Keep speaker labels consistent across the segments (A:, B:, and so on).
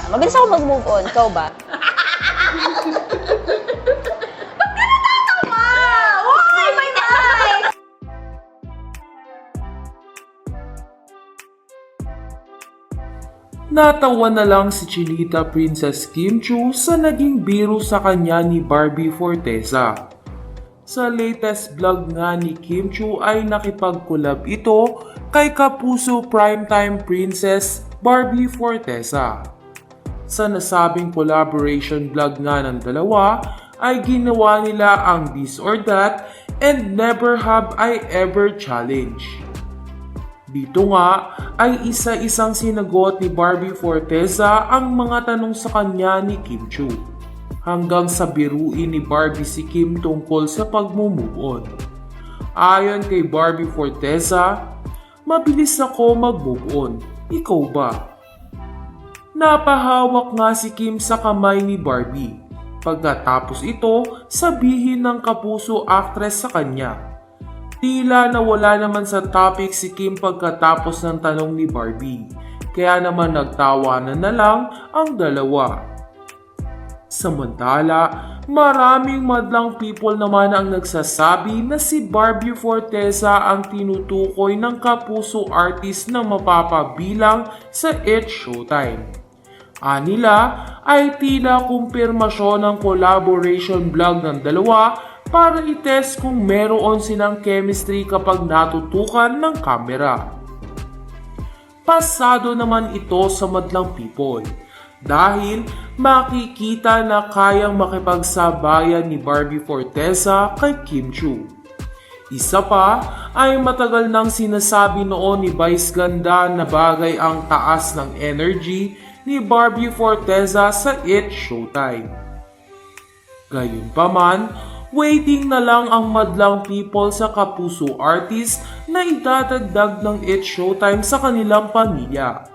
A: Mabilis ako mag-move on. Ikaw ba?
B: Why, my mind?
C: Natawa na lang si Chinita Princess Kim Chu sa naging biro sa kanya ni Barbie Forteza. Sa latest vlog nga ni Kim Chu ay nakipag-collab ito kay kapuso primetime princess Barbie Forteza. Sa nasabing collaboration vlog nga ng dalawa ay ginawa nila ang This or That and Never Have I Ever Challenge. Dito nga ay isa-isang sinagot ni Barbie Forteza ang mga tanong sa kanya ni Kim Chu. Hanggang sa biruin ni Barbie si Kim tungkol sa pag-move on. Ayon kay Barbie Forteza, mabilis ako mag-move on. Ikaw ba? Napahawak nga si Kim sa kamay ni Barbie. Pagkatapos ito, sabihin ng kapuso actress sa kanya. Tila nawala naman sa topic si Kim pagkatapos ng tanong ni Barbie. Kaya naman nagtawanan na lang ang dalawa. Samantala, maraming madlang people naman ang nagsasabi na si Barbie Forteza ang tinutukoy ng kapuso artist na mapapabilang sa It's Showtime. Anila ay tila kumpirmasyon ng collaboration vlog ng dalawa para i-test kung meron silang chemistry kapag natutukan ng kamera. Pasado naman ito sa madlang people dahil makikita na kayang makipagsabayan ni Barbie Forteza kay Kim Chu. Isa pa ay matagal nang sinasabi noon ni Vice Ganda na bagay ang taas ng energy ni Barbie Forteza sa It's Showtime. Gayunpaman, waiting na lang ang madlang people sa kapuso artist na idadagdag ng It's Showtime sa kanilang pamilya.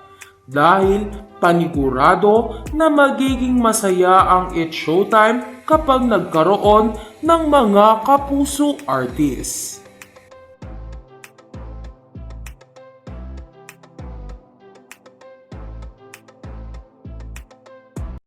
C: Dahil panigurado na magiging masaya ang It's Showtime kapag nagkaroon ng mga kapuso artist.